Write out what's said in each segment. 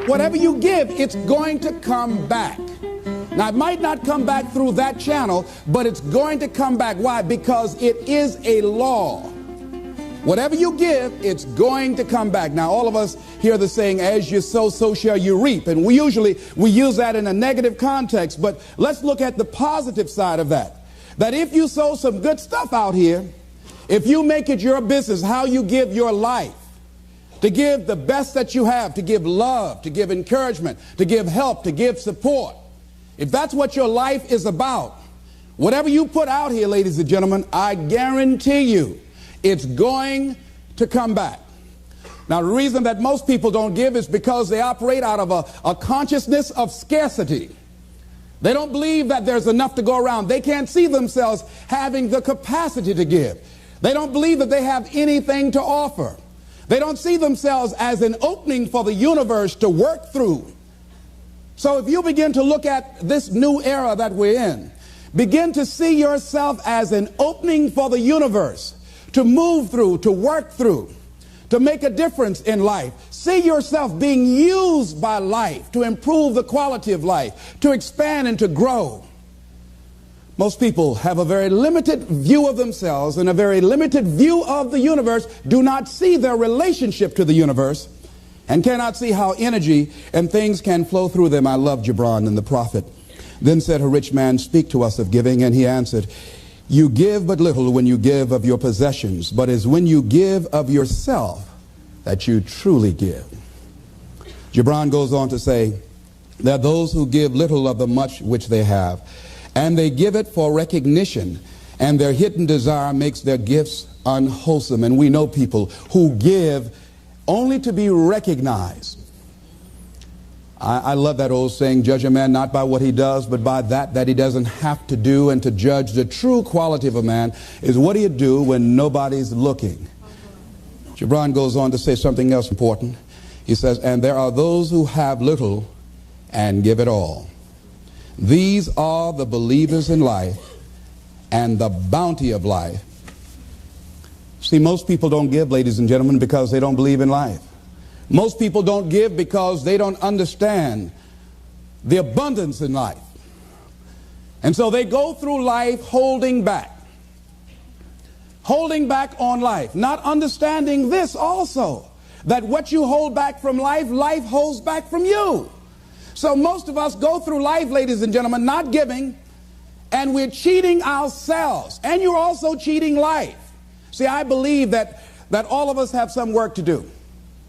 Whatever you give, it's going to come back. Now, it might not come back through that channel, but it's going to come back. Why? Because it is a law. Whatever you give, it's going to come back. Now, all of us hear the saying, as you sow, so shall you reap. And we use that in a negative context. But let's look at the positive side of that. That if you sow some good stuff out here, if you make it your business, how you give your life, to give the best that you have, to give love, to give encouragement, to give help, to give support. If that's what your life is about, whatever you put out here, ladies and gentlemen, I guarantee you it's going to come back. Now, the reason that most people don't give is because they operate out of a consciousness of scarcity. They don't believe that there's enough to go around. They can't see themselves having the capacity to give. They don't believe that they have anything to offer. They don't see themselves as an opening for the universe to work through. So if you begin to look at this new era that we're in, begin to see yourself as an opening for the universe to move through, to work through, to make a difference in life. See yourself being used by life to improve the quality of life, to expand and to grow. Most people have a very limited view of themselves and a very limited view of the universe, do not see their relationship to the universe, and cannot see how energy and things can flow through them. I love Gibran and the prophet. Then said a rich man, speak to us of giving. And he answered, you give but little when you give of your possessions, but it's when you give of yourself that you truly give. Gibran goes on to say, there are those who give little of the much which they have, and they give it for recognition, and their hidden desire makes their gifts unwholesome. And we know people who give only to be recognized. I love that old saying, judge a man not by what he does, but by that he doesn't have to do. And to judge the true quality of a man is what do you do when nobody's looking. Gibran goes on to say something else important. He says, and there are those who have little and give it all. These are the believers in life and the bounty of life. See, most people don't give, ladies and gentlemen, because they don't believe in life. Most people don't give because they don't understand the abundance in life. And so they go through life holding back on life, not understanding this also, that what you hold back from life, life holds back from you. So most of us go through life, ladies and gentlemen, not giving, and we're cheating ourselves, and you're also cheating life. See, I believe that all of us have some work to do.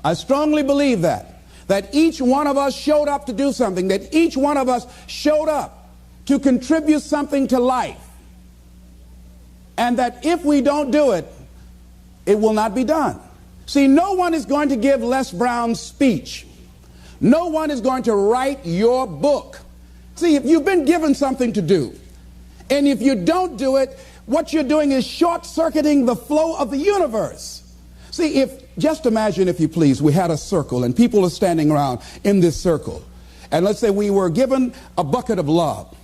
I strongly believe that each one of us showed up to do something, that each one of us showed up to contribute something to life, and that if we don't do it, it will not be done. See, no one is going to give Les Brown's speech. No one is going to write your book. See, if you've been given something to do, and if you don't do it, what you're doing is short-circuiting the flow of the universe. See, just imagine, if you please, we had a circle and people are standing around in this circle. And let's say we were given a bucket of love.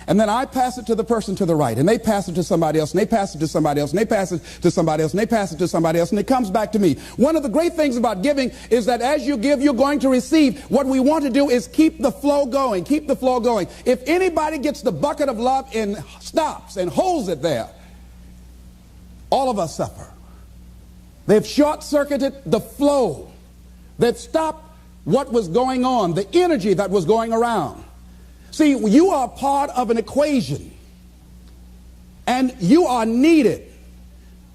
And then I pass it to the person to the right, and they pass it to somebody else, and they pass it to somebody else, and they pass it to somebody else, and they pass it to somebody else, and it comes back to me. One of the great things about giving is that as you give, you're going to receive. What we want to do is keep the flow going, keep the flow going. If anybody gets the bucket of love and stops and holds it there, all of us suffer. They've short-circuited the flow. They've stopped what was going on, the energy that was going around. See, you are part of an equation, and you are needed.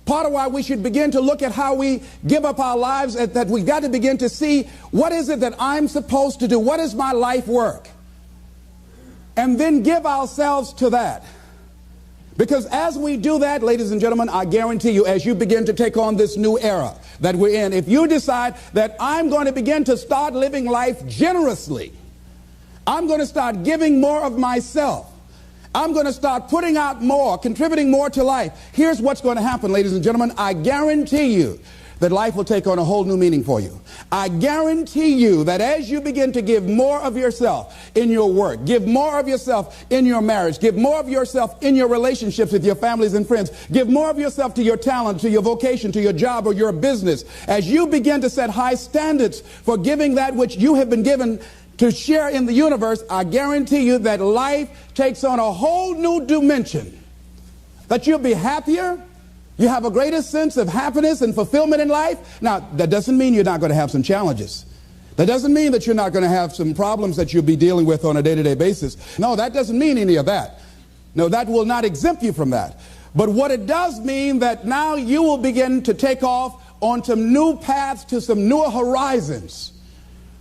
Part of why we should begin to look at how we give up our lives, that we've got to begin to see, what is it that I'm supposed to do? What is my life work? And then give ourselves to that. Because as we do that, ladies and gentlemen, I guarantee you, as you begin to take on this new era that we're in, if you decide that I'm going to begin to start living life generously, I'm going to start giving more of myself, I'm going to start putting out more, contributing more to life, here's what's going to happen, ladies and gentlemen. I guarantee you that life will take on a whole new meaning for you. I guarantee you that as you begin to give more of yourself in your work, give more of yourself in your marriage, give more of yourself in your relationships with your families and friends, give more of yourself to your talent, to your vocation, to your job or your business, as you begin to set high standards for giving that which you have been given to share in the universe, I guarantee you that life takes on a whole new dimension, that you'll be happier. You have a greater sense of happiness and fulfillment in life. Now, that doesn't mean you're not going to have some challenges. That doesn't mean that you're not going to have some problems that you'll be dealing with on a day-to-day basis. No, that doesn't mean any of that. No, that will not exempt you from that. But what it does mean that now you will begin to take off on some new paths to some newer horizons.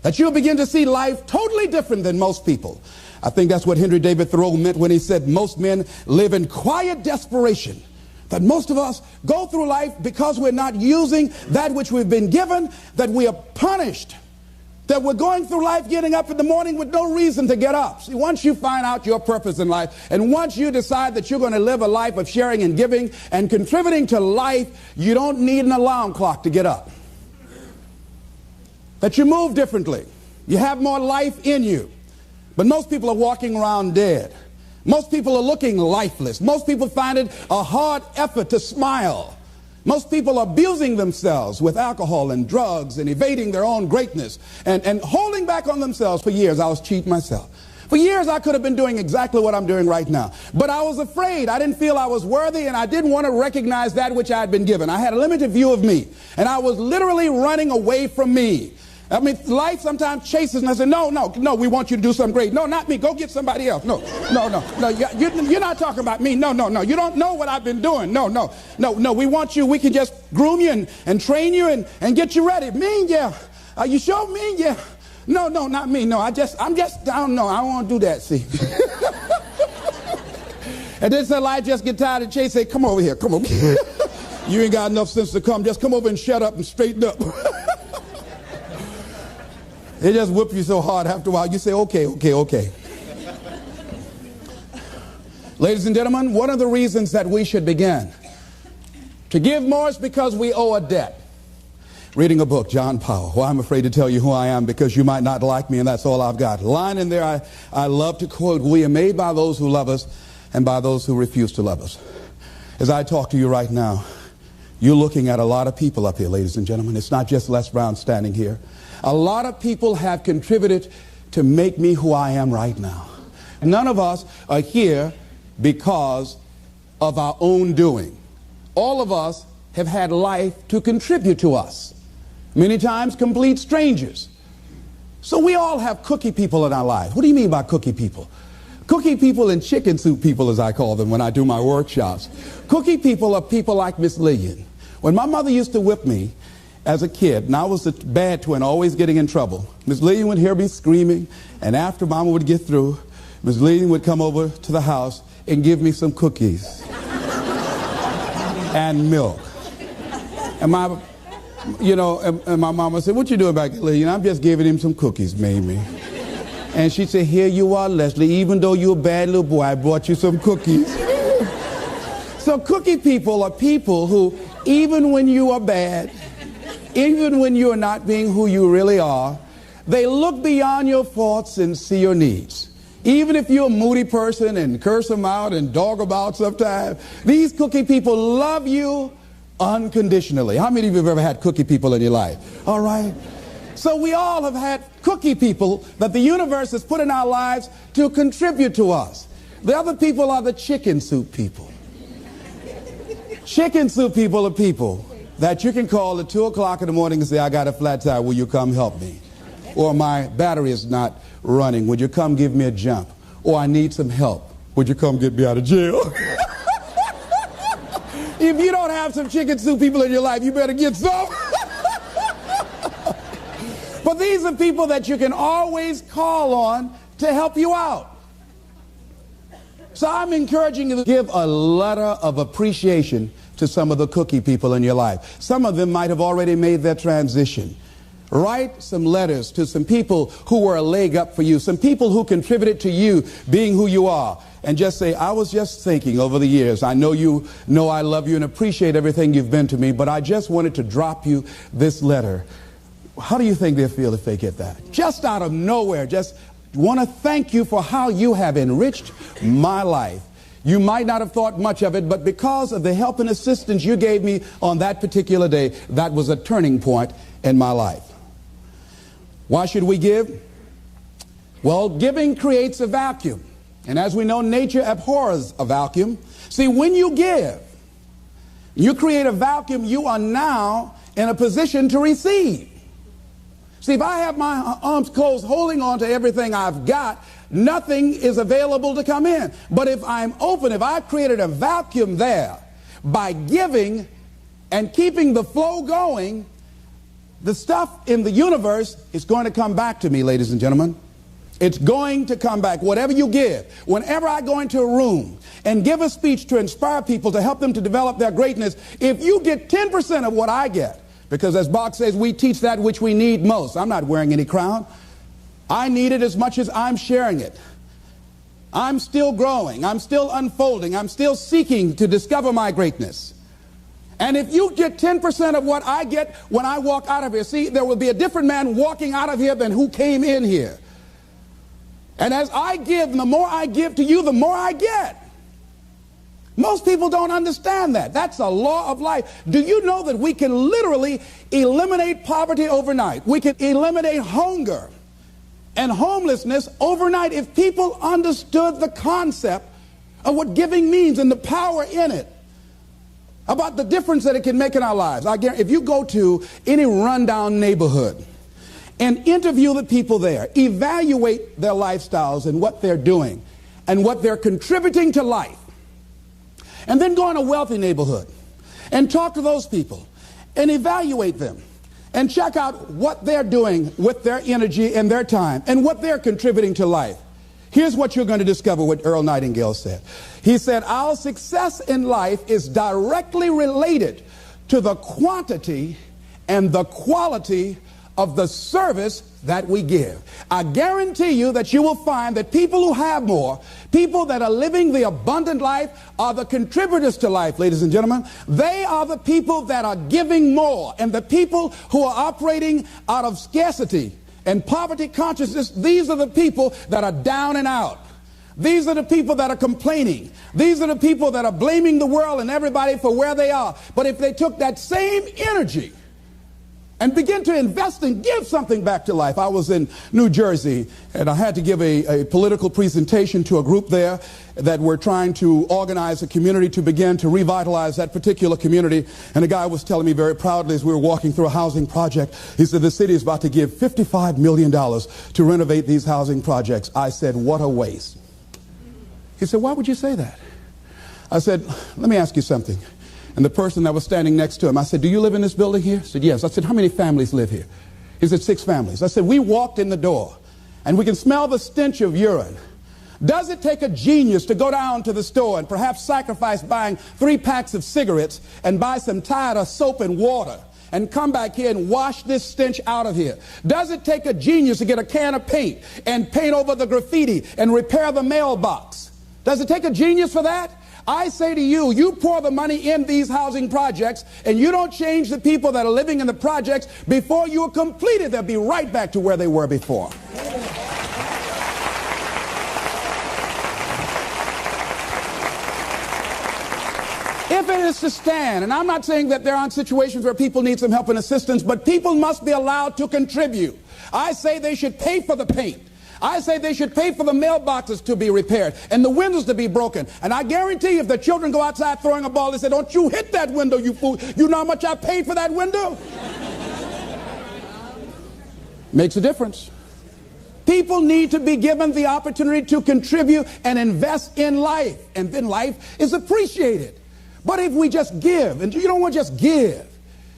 That you'll begin to see life totally different than most people. I think that's what Henry David Thoreau meant when he said most men live in quiet desperation. That most of us go through life because we're not using that which we've been given, that we are punished, that we're going through life getting up in the morning with no reason to get up. See, once you find out your purpose in life, and once you decide that you're going to live a life of sharing and giving and contributing to life, you don't need an alarm clock to get up. That you move differently. You have more life in you. But most people are walking around dead. Most people are looking lifeless. Most people find it a hard effort to smile. Most people are abusing themselves with alcohol and drugs and evading their own greatness and holding back on themselves. For years, I was cheating myself. For years, I could have been doing exactly what I'm doing right now. But I was afraid. I didn't feel I was worthy, and I didn't want to recognize that which I had been given. I had a limited view of me, and I was literally running away from me. I mean, life sometimes chases me. I say, no, we want you to do something great. No, not me. Go get somebody else. No, you're not talking about me. No. You don't know what I've been doing. No. We want you. We can just groom you and train you and get you ready. Me, yeah. Are you sure? Me, yeah. No, not me. No, I don't know. I don't want to do that, see. And then so I just get tired of chase. Say, come over here. Come over here. You ain't got enough sense to come. Just come over and shut up and straighten up. They just whip you so hard after a while, you say, okay. Ladies and gentlemen, one of the reasons that we should begin to give more is because we owe a debt. Reading a book, John Powell. Well, I'm afraid to tell you who I am because you might not like me, and that's all I've got. Line in there I love to quote, we are made by those who love us and by those who refuse to love us. As I talk to you right now, you're looking at a lot of people up here, ladies and gentlemen. It's not just Les Brown standing here. A lot of people have contributed to make me who I am right now. None of us are here because of our own doing. All of us have had life to contribute to us. Many times complete strangers. So we all have cookie people in our lives. What do you mean by cookie people? Cookie people and chicken soup people, as I call them when I do my workshops. Cookie people are people like Miss Lillian. When my mother used to whip me as a kid, and I was a bad twin, always getting in trouble, Miss Lillian would hear me screaming, and after Mama would get through, Miss Lillian would come over to the house and give me some cookies and milk. And my mama said, what you doing back there, Lillian? I'm just giving him some cookies, Mamie. And she said, here you are, Leslie, even though you're a bad little boy, I brought you some cookies. So cookie people are people who, even when you are bad, even when you are not being who you really are, they look beyond your faults and see your needs. Even if you're a moody person and curse them out and dog about sometimes, these cookie people love you unconditionally. How many of you have ever had cookie people in your life? All right. So we all have had cookie people that the universe has put in our lives to contribute to us. The other people are the chicken soup people. Chicken soup people are people that you can call at 2 o'clock in the morning and say, I got a flat tire, will you come help me? Or my battery is not running, would you come give me a jump? Or I need some help, would you come get me out of jail? If you don't have some chicken soup people in your life, you better get some. But these are people that you can always call on to help you out. So I'm encouraging you to give a letter of appreciation to some of the cookie people in your life. Some of them might have already made their transition. Write some letters to some people who were a leg up for you, some people who contributed to you being who you are. And just say, I was just thinking over the years, I know you know I love you and appreciate everything you've been to me, but I just wanted to drop you this letter. How do you think they'll feel if they get that? Just out of nowhere, just want to thank you for how you have enriched my life. You might not have thought much of it, but because of the help and assistance you gave me on that particular day, that was a turning point in my life. Why should we give? Well, giving creates a vacuum. And as we know, nature abhors a vacuum. See, when you give, you create a vacuum, you are now in a position to receive. See, if I have my arms closed holding on to everything I've got, nothing is available to come in. But if I'm open, if I've created a vacuum there by giving and keeping the flow going, the stuff in the universe is going to come back to me, ladies and gentlemen. It's going to come back. Whatever you give, whenever I go into a room and give a speech to inspire people, to help them to develop their greatness, if you get 10% of what I get, because as Bach says, we teach that which we need most. I'm not wearing any crown. I need it as much as I'm sharing it. I'm still growing. I'm still unfolding. I'm still seeking to discover my greatness. And if you get 10% of what I get when I walk out of here, see, there will be a different man walking out of here than who came in here. And as I give, and the more I give to you, the more I get. Most people don't understand that. That's a law of life. Do you know that we can literally eliminate poverty overnight? We can eliminate hunger and homelessness overnight if people understood the concept of what giving means and the power in it, about the difference that it can make in our lives. I guarantee, if you go to any rundown neighborhood and interview the people there, evaluate their lifestyles and what they're doing and what they're contributing to life, and then go in a wealthy neighborhood and talk to those people and evaluate them and check out what they're doing with their energy and their time and what they're contributing to life. Here's what you're going to discover what Earl Nightingale said. He said, our success in life is directly related to the quantity and the quality of the service that we give. I guarantee you that you will find that people who have more, people that are living the abundant life, are the contributors to life, ladies and gentlemen. They are the people that are giving more. And the people who are operating out of scarcity and poverty consciousness, these are the people that are down and out. These are the people that are complaining. These are the people that are blaming the world and everybody for where they are. But if they took that same energy and begin to invest and give something back to life. I was in New Jersey, and I had to give a political presentation to a group there that were trying to organize a community to begin to revitalize that particular community. And a guy was telling me very proudly as we were walking through a housing project, he said, the city is about to give $55 million to renovate these housing projects. I said, what a waste. He said, why would you say that? I said, let me ask you something. And the person that was standing next to him, I said, do you live in this building here? He said, yes. I said, how many families live here? He said, 6 families. I said, we walked in the door and we can smell the stench of urine. Does it take a genius to go down to the store and perhaps sacrifice buying 3 packs of cigarettes and buy some Tide of soap and water and come back here and wash this stench out of here? Does it take a genius to get a can of paint and paint over the graffiti and repair the mailbox? Does it take a genius for that? I say to you, you pour the money in these housing projects and you don't change the people that are living in the projects, before you are completed, they'll be right back to where they were before. If it is to stand, and I'm not saying that there aren't situations where people need some help and assistance, but people must be allowed to contribute. I say they should pay for the paint. I say they should pay for the mailboxes to be repaired and the windows to be broken. And I guarantee you, if the children go outside throwing a ball, they say, don't you hit that window, you fool. You know how much I paid for that window? Makes a difference. People need to be given the opportunity to contribute and invest in life. And then life is appreciated. But if we just give, and you don't want to just give,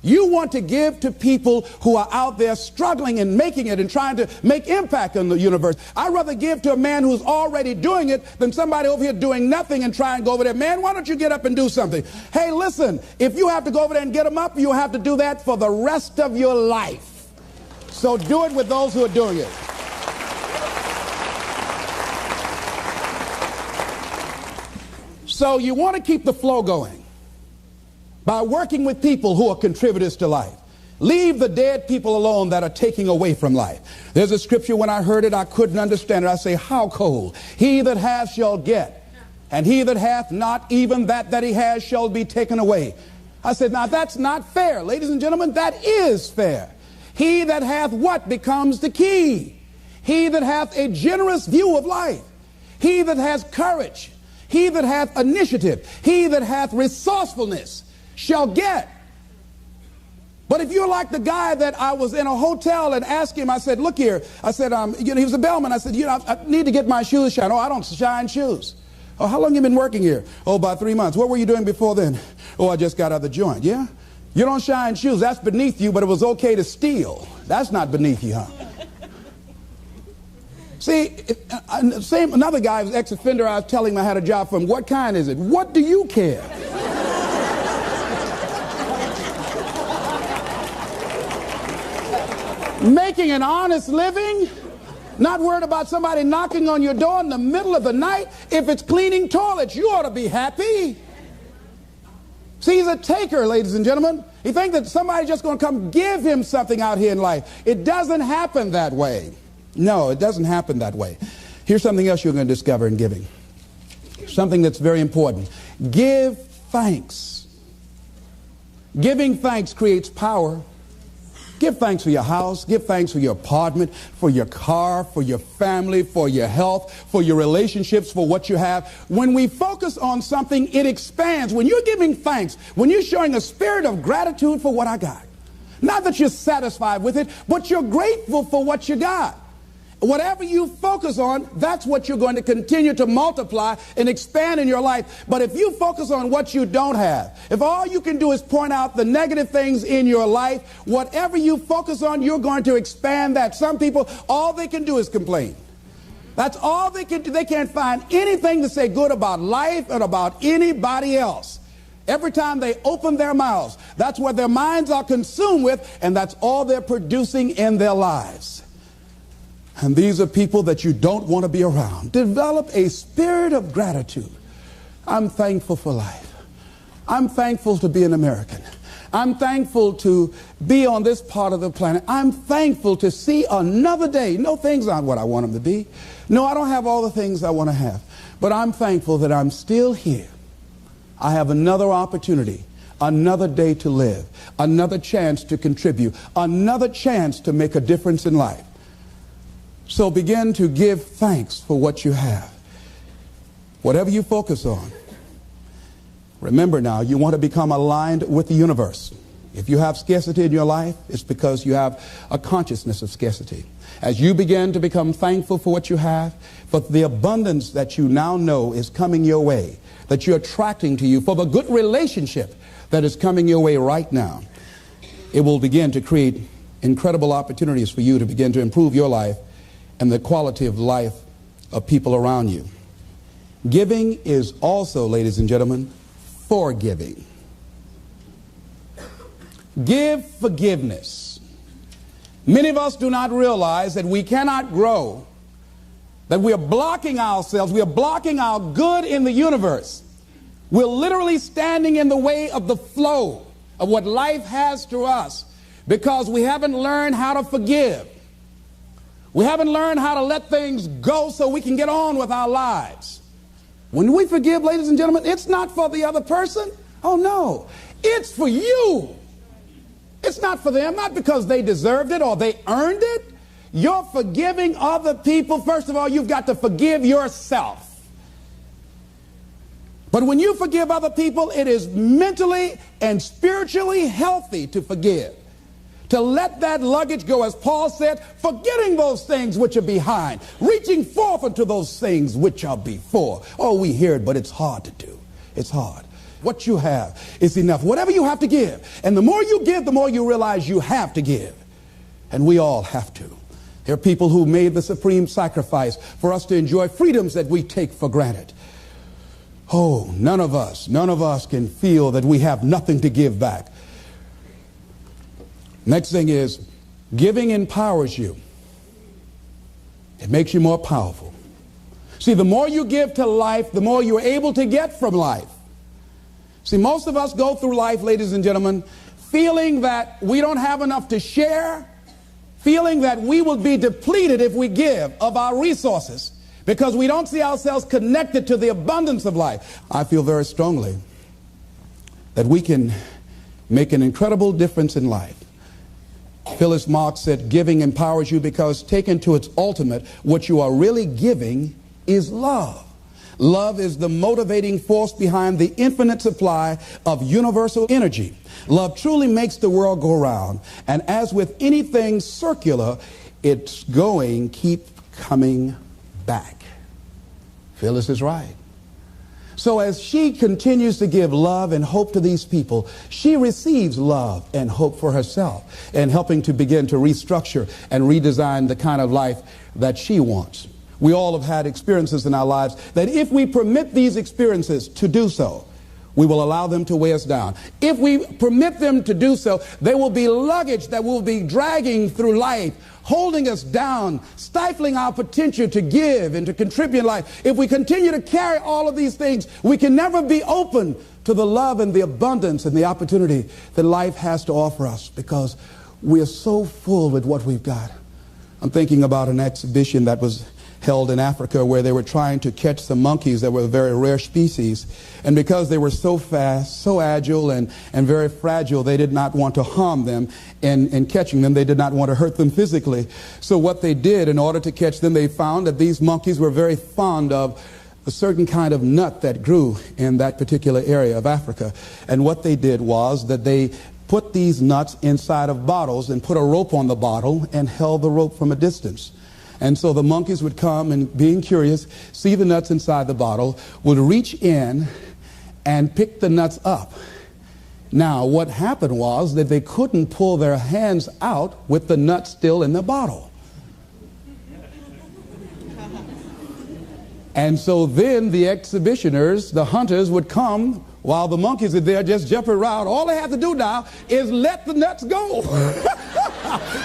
you want to give to people who are out there struggling and making it and trying to make impact on the universe. I'd rather give to a man who's already doing it than somebody over here doing nothing and try and go over there. Man, why don't you get up and do something? Hey, listen, if you have to go over there and get them up, you have to do that for the rest of your life. So do it with those who are doing it. So you want to keep the flow going by working with people who are contributors to life. Leave the dead people alone that are taking away from life. There's a scripture, when I heard it, I couldn't understand it. I say, how cold? He that hath shall get, and he that hath not, even that he has shall be taken away. I said, now that's not fair. Ladies and gentlemen, that is fair. He that hath what becomes the key? He that hath a generous view of life. He that has courage. He that hath initiative. He that hath resourcefulness shall get. But if you're like the guy that I was in a hotel and asked him, I said, look here. I said, he was a bellman. I said, I need to get my shoes shined. Oh, I don't shine shoes. Oh, how long you been working here? Oh, about 3 months. What were you doing before then? Oh, I just got out of the joint. Yeah? You don't shine shoes. That's beneath you, but it was okay to steal. That's not beneath you, huh? See, another guy, was ex-offender, I was telling him I had a job for him. What kind is it? What do you care? Making an honest living, not worried about somebody knocking on your door in the middle of the night. If it's cleaning toilets, you ought to be happy. See, he's a taker, ladies and gentlemen. He thinks that somebody's just going to come give him something out here in life. It doesn't happen that way. No, it doesn't happen that way. Here's something else you're going to discover in giving. Something that's very important. Give thanks. Giving thanks creates power. Give thanks for your house. Give thanks for your apartment, for your car, for your family, for your health, for your relationships, for what you have. When we focus on something, it expands. When you're giving thanks, when you're showing a spirit of gratitude for what I got, not that you're satisfied with it, but you're grateful for what you got. Whatever you focus on, that's what you're going to continue to multiply and expand in your life. But if you focus on what you don't have, if all you can do is point out the negative things in your life, whatever you focus on, you're going to expand that. Some people, all they can do is complain. That's all they can do. They can't find anything to say good about life or about anybody else. Every time they open their mouths, that's what their minds are consumed with, and that's all they're producing in their lives. And these are people that you don't want to be around. Develop a spirit of gratitude. I'm thankful for life. I'm thankful to be an American. I'm thankful to be on this part of the planet. I'm thankful to see another day. No, things aren't what I want them to be. No, I don't have all the things I want to have. But I'm thankful that I'm still here. I have another opportunity, another day to live, another chance to contribute, another chance to make a difference in life. So begin to give thanks for what you have. Whatever you focus on. Remember now, you want to become aligned with the universe. If you have scarcity in your life, it's because you have a consciousness of scarcity. As you begin to become thankful for what you have, for the abundance that you now know is coming your way, that you're attracting to you, for the good relationship that is coming your way right now, it will begin to create incredible opportunities for you to begin to improve your life and the quality of life of people around you. Giving is also, ladies and gentlemen, forgiving. Give forgiveness. Many of us do not realize that we cannot grow, that we are blocking ourselves, we are blocking our good in the universe. We're literally standing in the way of the flow of what life has to us because we haven't learned how to forgive. We haven't learned how to let things go so we can get on with our lives. When we forgive, ladies and gentlemen, it's not for the other person. Oh, no. It's for you. It's not for them, not because they deserved it or they earned it. You're forgiving other people. First of all, you've got to forgive yourself. But when you forgive other people, it is mentally and spiritually healthy to forgive. To let that luggage go, as Paul said, forgetting those things which are behind, reaching forth unto those things which are before. Oh, we hear it, but it's hard to do. It's hard. What you have is enough. Whatever you have to give. And the more you give, the more you realize you have to give. And we all have to. There are people who made the supreme sacrifice for us to enjoy freedoms that we take for granted. Oh, none of us can feel that we have nothing to give back. Next thing is, Giving empowers you. It makes you more powerful. See, the more you give to life, the more you're able to get from life. See, most of us go through life, ladies and gentlemen, feeling that we don't have enough to share, feeling that we will be depleted if we give of our resources because we don't see ourselves connected to the abundance of life. I feel very strongly that we can make an incredible difference in life. Phyllis Marx said, giving empowers you because taken to its ultimate, what you are really giving is love. Love is the motivating force behind the infinite supply of universal energy. Love truly makes the world go round. And as with anything circular, it's going, keep coming back. Phyllis is right. So as she continues to give love and hope to these people, she receives love and hope for herself and helping to begin to restructure and redesign the kind of life that she wants. We all have had experiences in our lives that if we permit these experiences to do so, we will allow them to weigh us down. If we permit them to do so, they will be luggage that will be dragging through life, holding us down, stifling our potential to give and to contribute in life. If we continue to carry all of these things, we can never be open to the love and the abundance and the opportunity that life has to offer us because we are so full with what we've got. I'm thinking about an exhibition that was held in Africa where they were trying to catch some monkeys that were a very rare species. And because they were so fast, so agile, and very fragile, they did not want to harm them in catching them. They did not want to hurt them physically. So what they did in order to catch them, they found that these monkeys were very fond of a certain kind of nut that grew in that particular area of Africa. And what they did was that they put these nuts inside of bottles and put a rope on the bottle and held the rope from a distance. And so the monkeys would come and, being curious, see the nuts inside the bottle, would reach in and pick the nuts up. Now, what happened was that they couldn't pull their hands out with the nuts still in the bottle. And so then the exhibitioners, the hunters, would come while the monkeys are there just jumping around. All they have to do now is let the nuts go.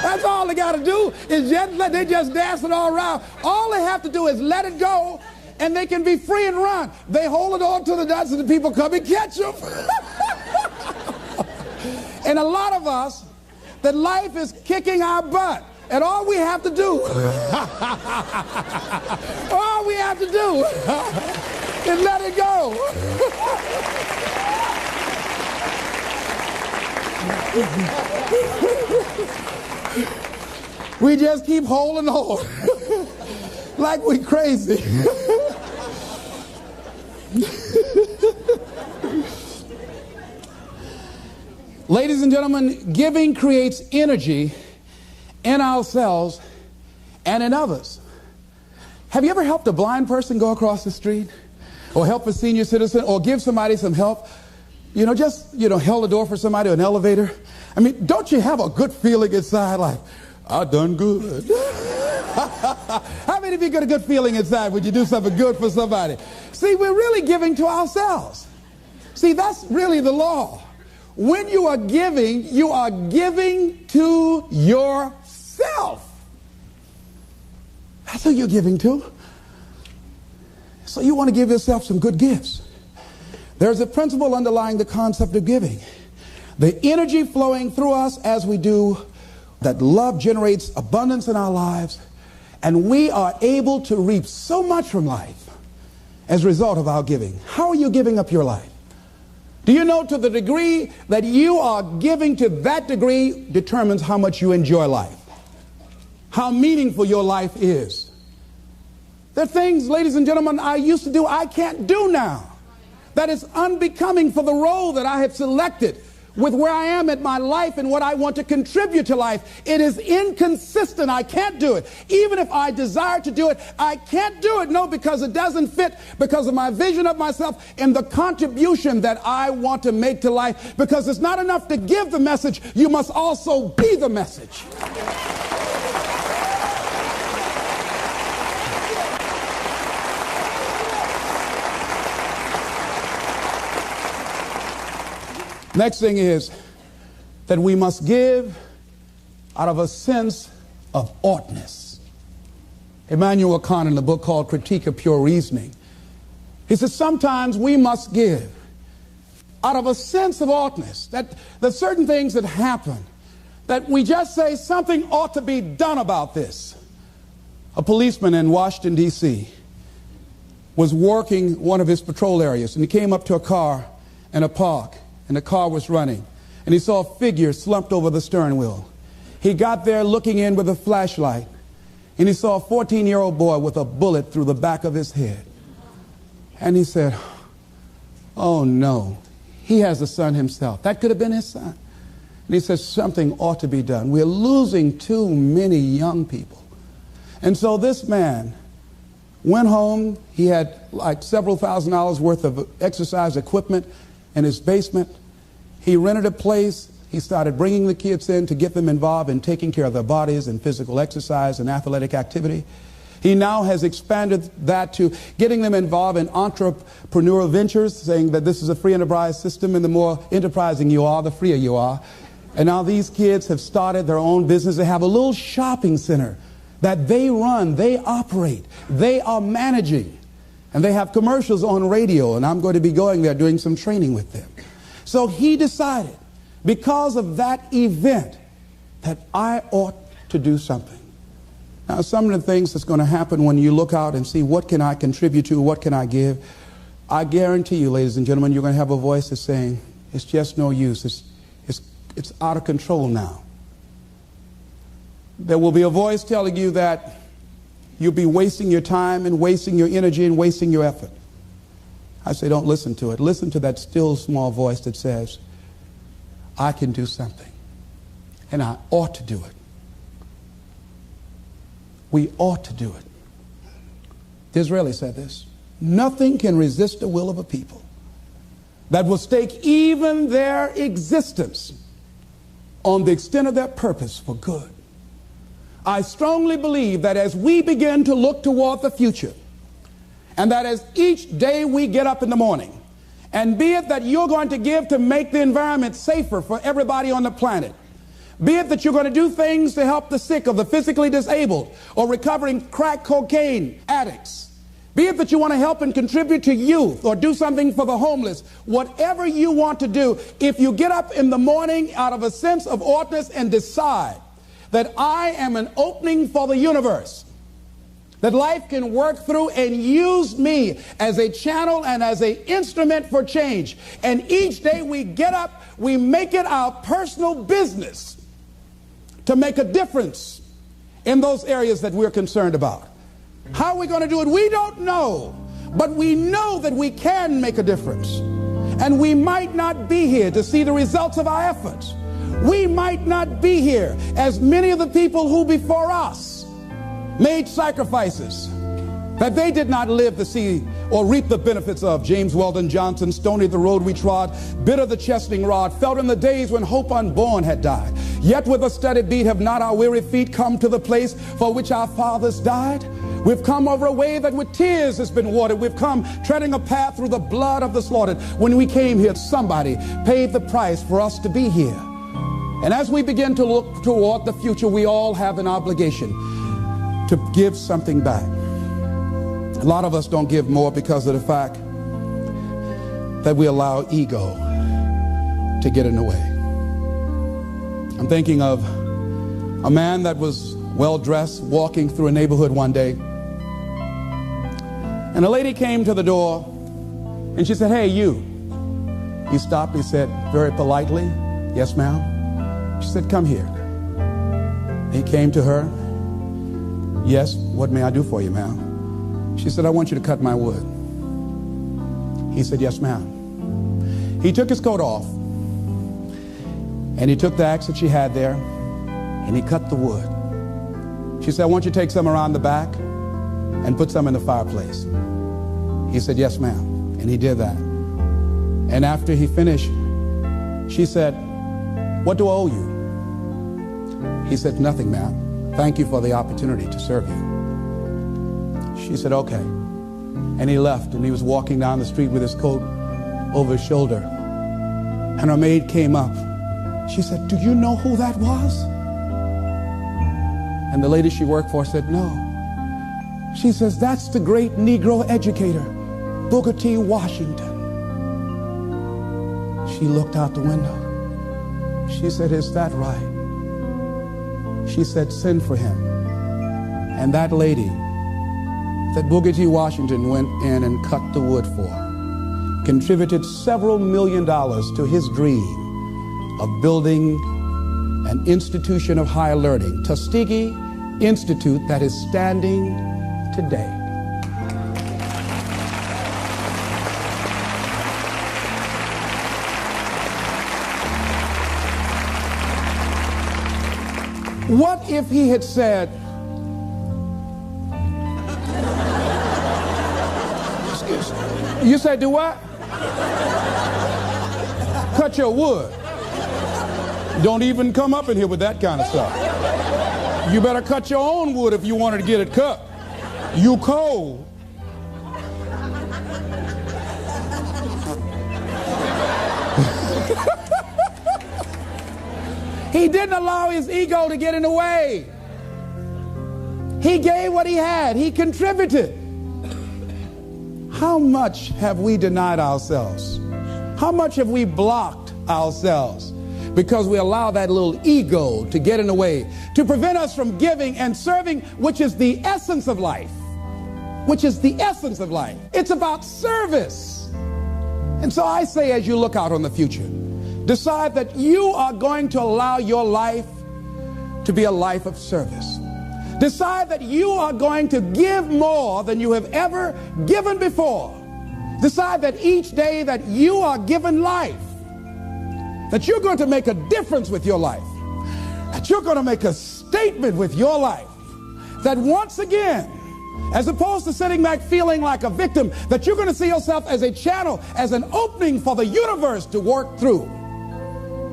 That's all they got to do is they just dancing all around. All they have to do is let it go and they can be free and run. They hold it on to the nuts and the people come and catch them. And a lot of us, that life is kicking our butt. And all we have to do, is let it go. We just keep holding on like we crazy. Ladies and gentlemen, giving creates energy in ourselves and in others. Have you ever helped a blind person go across the street? Or help a senior citizen? Or give somebody some help? Held the door for somebody or an elevator? I mean, don't you have a good feeling inside like, I done good? How many of you get a good feeling inside when you do something good for somebody? See, we're really giving to ourselves. See, that's really the law. When you are giving to yourself. That's who you're giving to. So you want to give yourself some good gifts. There's a principle underlying the concept of giving. The energy flowing through us as we do, that love generates abundance in our lives, and we are able to reap so much from life as a result of our giving. How are you giving up your life? Do you know to the degree that you are giving to that degree determines how much you enjoy life, how meaningful your life is. There are things, ladies and gentlemen, I used to do I can't do now. That is unbecoming for the role that I have selected with where I am in my life and what I want to contribute to life. It is inconsistent. I can't do it. Even if I desire to do it, I can't do it. No, because it doesn't fit because of my vision of myself and the contribution that I want to make to life. Because it's not enough to give the message. You must also be the message. Next thing is that we must give out of a sense of oughtness. Immanuel Kant, in the book called Critique of Pure Reasoning, he says sometimes we must give out of a sense of oughtness, that there's certain things that happen that we just say something ought to be done about this. A policeman in Washington, D.C. was working one of his patrol areas, and he came up to a car in a park, and the car was running, and he saw a figure slumped over the steering wheel. He got there looking in with a flashlight, and he saw a 14-year-old boy with a bullet through the back of his head. And he said, oh no, he has a son himself. That could have been his son. And he says something ought to be done. We're losing too many young people. And so this man went home. He had like several $1,000s worth of exercise equipment in his basement. He rented a place. He started bringing the kids in to get them involved in taking care of their bodies and physical exercise and athletic activity. He now has expanded that to getting them involved in entrepreneurial ventures, saying that this is a free enterprise system, and the more enterprising you are, the freer you are. And now these kids have started their own business. They have a little shopping center that they run, they operate, they are managing. And they have commercials on radio, and I'm going to be going there doing some training with them. So he decided, because of that event, that I ought to do something. Now, some of the things that's going to happen when you look out and see what can I contribute to, what can I give, I guarantee you, ladies and gentlemen, you're going to have a voice that's saying, it's just no use. It's out of control now. There will be a voice telling you that you'll be wasting your time and wasting your energy and wasting your effort. I say don't listen to it. Listen to that still small voice that says, I can do something, and I ought to do it. We ought to do it. Disraeli said this: nothing can resist the will of a people that will stake even their existence on the extent of their purpose for good. I strongly believe that as we begin to look toward the future, and that as each day we get up in the morning, and be it that you're going to give to make the environment safer for everybody on the planet, be it that you're going to do things to help the sick or the physically disabled or recovering crack cocaine addicts, be it that you want to help and contribute to youth or do something for the homeless, whatever you want to do, if you get up in the morning out of a sense of oughtness and decide that I am an opening for the universe, that life can work through and use me as a channel and as an instrument for change. And each day we get up, we make it our personal business to make a difference in those areas that we're concerned about. How are we going to do it? We don't know. But we know that we can make a difference. And we might not be here to see the results of our efforts. We might not be here as many of the people who before us made sacrifices that they did not live to see or reap the benefits of. James Weldon Johnson, stony the road we trod, bitter the chastening rod, felt in the days when hope unborn had died. Yet with a steady beat have not our weary feet come to the place for which our fathers died. We've come over a way that with tears has been watered. We've come treading a path through the blood of the slaughtered. When we came here, somebody paid the price for us to be here. And as we begin to look toward the future, we all have an obligation to give something back. A lot of us don't give more because of the fact that we allow ego to get in the way. I'm thinking of a man that was well-dressed walking through a neighborhood one day, and a lady came to the door and she said, "Hey, you." He stopped. He said very politely, "Yes, ma'am." She said, "Come here." He came to her. "Yes, what may I do for you, ma'am?" She said, "I want you to cut my wood." He said, "Yes, ma'am." He took his coat off, and he took the axe that she had there, and he cut the wood. She said, "I want you to take some around the back and put some in the fireplace." He said, "Yes, ma'am." And he did that. And after he finished, she said, "What do I owe you?" He said, "Nothing, ma'am. Thank you for the opportunity to serve you." She said, "Okay." And he left, and he was walking down the street with his coat over his shoulder. And her maid came up. She said, "Do you know who that was?" And the lady she worked for said, no. She says, that's the great Negro educator, Booker T. Washington. She looked out the window. She said, is that right? She said, send for him. And that lady that Booker T. Washington went in and cut the wood for contributed several $1 million to his dream of building an institution of higher learning, Tuskegee Institute, that is standing today. What if he had said, you said do what? Cut your wood. Don't even come up in here with that kind of stuff. You better cut your own wood if you wanted to get it cut. You cold. He didn't allow his ego to get in the way. He gave what he had. He contributed. How much have we denied ourselves? How much have we blocked ourselves because we allow that little ego to get in the way, to prevent us from giving and serving, which is the essence of life? Which is the essence of life. It's about service. And so I say, as you look out on the future, decide that you are going to allow your life to be a life of service. Decide that you are going to give more than you have ever given before. Decide that each day that you are given life, that you're going to make a difference with your life, that you're going to make a statement with your life, that once again, as opposed to sitting back feeling like a victim, that you're going to see yourself as a channel, as an opening for the universe to work through.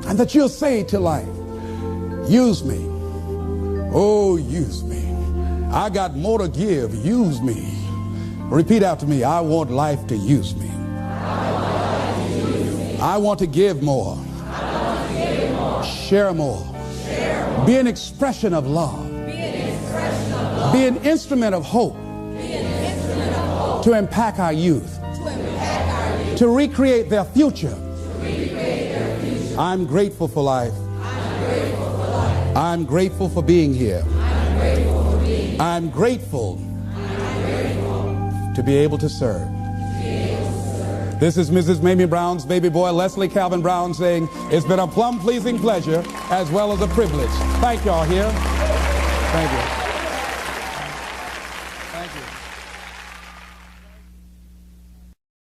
And that you'll say to life, use me. Oh, use me. I got more to give. Use me. Repeat after me. I want life to use me. I want to give more. Share more. Be an expression of love. Be an instrument of hope. To impact our youth. To recreate their future. I'm grateful for life. I'm grateful for being here. I'm grateful to be able to serve. This is Mrs. Mamie Brown's baby boy, Leslie Calvin Brown, saying, it's been a plumb pleasing pleasure as well as a privilege. Thank y'all here. Thank you.